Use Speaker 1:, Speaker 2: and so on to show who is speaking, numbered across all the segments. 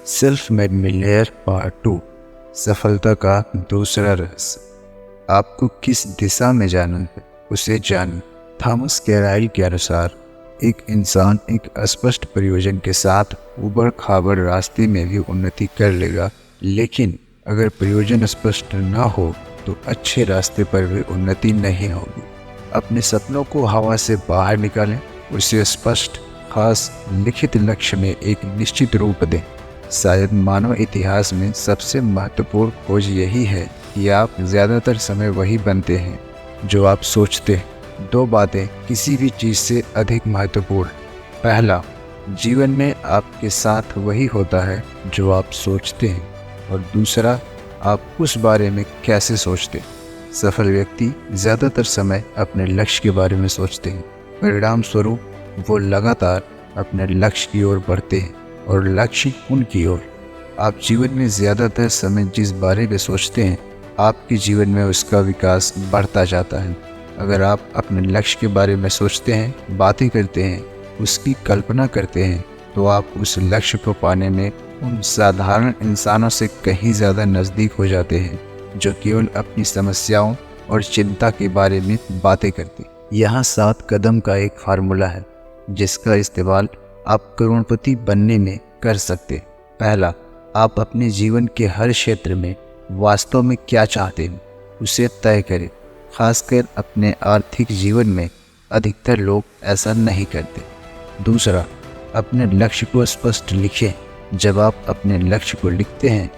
Speaker 1: Self made millionaire part 2, सफलता का दूसरा रहस्य। आपको किस दिशा में जाना है उसे जानिए। थॉमस कैराइल के अनुसार एक इंसान एक स्पष्ट प्रयोजन के साथ उबड़ खाबड़ रास्ते में भी उन्नति कर लेगा, लेकिन अगर प्रयोजन स्पष्ट न हो तो अच्छे रास्ते पर भी उन्नति नहीं होगी। अपने सपनों को हवा से बाहर निकालें, उसे स्पष्ट, खास, लिखित लक्ष्य में एक निश्चित रूप दें। शायद मानव इतिहास में सबसे महत्वपूर्ण खोज यही है कि आप ज़्यादातर समय वही बनते हैं जो आप सोचते हैं। 2 बातें किसी भी चीज़ से अधिक महत्वपूर्ण हैं। पहला, जीवन में आपके साथ वही होता है जो आप सोचते हैं, और दूसरा, आप उस बारे में कैसे सोचते हैं। सफल व्यक्ति ज़्यादातर समय अपने लक्ष्य के बारे में सोचते हैं, परिणाम स्वरूप वो लगातार अपने लक्ष्य की ओर बढ़ते हैं और लक्ष्य उनकी ओर। आप जीवन में ज़्यादातर समय जिस बारे में सोचते हैं, आपके जीवन में उसका विकास बढ़ता जाता है। अगर आप अपने लक्ष्य के बारे में सोचते हैं, बातें करते हैं, उसकी कल्पना करते हैं, तो आप उस लक्ष्य को पाने में उन साधारण इंसानों से कहीं ज़्यादा नज़दीक हो जाते हैं जो केवल अपनी समस्याओं और चिंता के बारे में बातें करते हैं। यहाँ 7 कदम का एक फार्मूला है जिसका इस्तेमाल आप करोड़पति बनने में कर सकते हैं। पहला, आप अपने जीवन के हर क्षेत्र में वास्तव में क्या चाहते हैं उसे तय करें। खासकर अपने आर्थिक जीवन में अधिकतर लोग ऐसा नहीं करते। दूसरा, अपने लक्ष्य को स्पष्ट लिखें। जब आप अपने लक्ष्य को लिखते हैं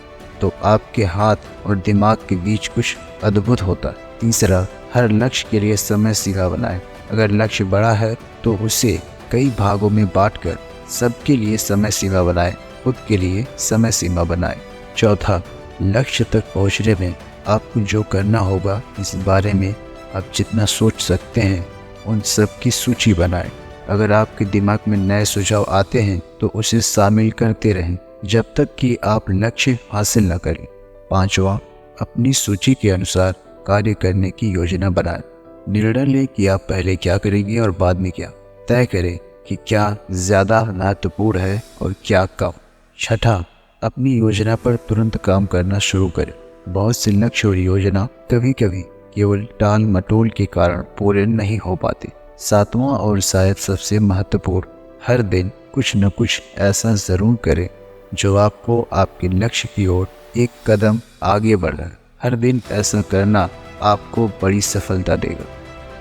Speaker 1: तो आपके हाथ और दिमाग के बीच कुछ अद्भुत होता है। तीसरा, हर लक्ष्य के लिए समय सीमा बनाएं। अगर लक्ष्य बड़ा है तो उसे कई भागों में बांटकर सबके लिए समय सीमा बनाएं, खुद के लिए समय सीमा बनाएं। चौथा, लक्ष्य तक पहुंचने में आपको जो करना होगा इस बारे में आप जितना सोच सकते हैं उन सब की सूची बनाएं। अगर आपके दिमाग में नए सुझाव आते हैं तो उसे शामिल करते रहें जब तक कि आप लक्ष्य हासिल न करें। पांचवा, अपनी सूची के अनुसार कार्य करने की योजना बनाएं। निर्णय लें कि आप पहले क्या करेंगे और बाद में क्या। तय करें कि क्या ज़्यादा महत्वपूर्ण है और क्या कम। छठा, अपनी योजना पर तुरंत काम करना शुरू करें। बहुत से लक्ष्य और योजना कभी कभी केवल टाल मटोल के कारण पूरे नहीं हो पाते। सातवां और शायद सबसे महत्वपूर्ण, हर दिन कुछ न कुछ ऐसा ज़रूर करें जो आपको आपके लक्ष्य की ओर एक कदम आगे बढ़ाए। हर दिन ऐसा करना आपको बड़ी सफलता देगा।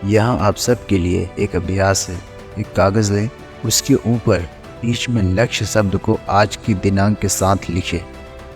Speaker 1: यहाँ आप सबके लिए एक अभ्यास है। एक कागज़ लें, उसके ऊपर बीच में लक्ष्य शब्द को आज की दिनांक के साथ लिखें।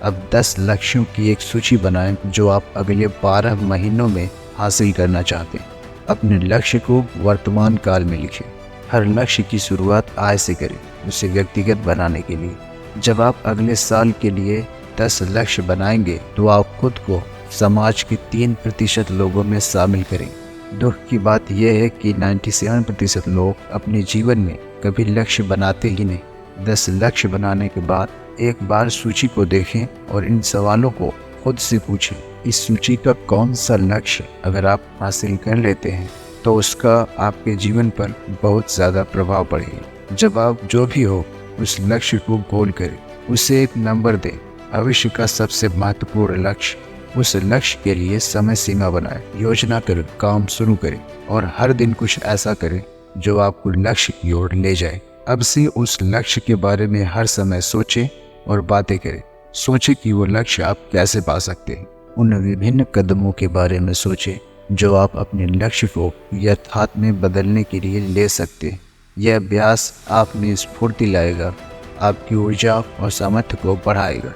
Speaker 1: अब 10 लक्ष्यों की एक सूची बनाएं जो आप अगले 12 महीनों में हासिल करना चाहते हैं। अपने लक्ष्य को वर्तमान काल में लिखें। हर लक्ष्य की शुरुआत आज से करें, उसे व्यक्तिगत बनाने के लिए। जब आप अगले साल के लिए 10 लक्ष्य बनाएंगे तो आप खुद को समाज के 3% लोगों में शामिल करेंगे। दुख की बात यह है कि 97% लोग अपने जीवन में कभी लक्ष्य बनाते ही नहीं। 10 लक्ष्य बनाने के बाद एक बार सूची को देखें और इन सवालों को खुद से पूछें। इस सूची का कौन सा लक्ष्य अगर आप हासिल कर लेते हैं तो उसका आपके जीवन पर बहुत ज़्यादा प्रभाव पड़ेगा। जब आप जो भी हो उस लक्ष्य को गोल करें, उसे एक नंबर दें। भविष्य का सबसे महत्वपूर्ण लक्ष्य, उस लक्ष्य के लिए समय सीमा बनाएं, योजना करें, काम शुरू करें और हर दिन कुछ ऐसा करें जो आपको लक्ष्य की ओर ले जाए। अब से उस लक्ष्य के बारे में हर समय सोचें और बातें करें। सोचें कि वो लक्ष्य आप कैसे पा सकते हैं। उन विभिन्न कदमों के बारे में सोचें जो आप अपने लक्ष्य को यथार्थ में बदलने के लिए ले सकते हैं। यह अभ्यास आप में स्फूर्ति लाएगा, आपकी ऊर्जा और सामर्थ्य को बढ़ाएगा।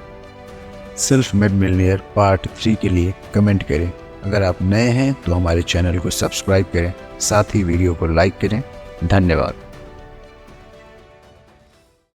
Speaker 1: सेल्फ मेड मिलियनेयर पार्ट 3 के लिए कमेंट करें। अगर आप नए हैं तो हमारे चैनल को सब्सक्राइब करें, साथ ही वीडियो को लाइक करें। धन्यवाद।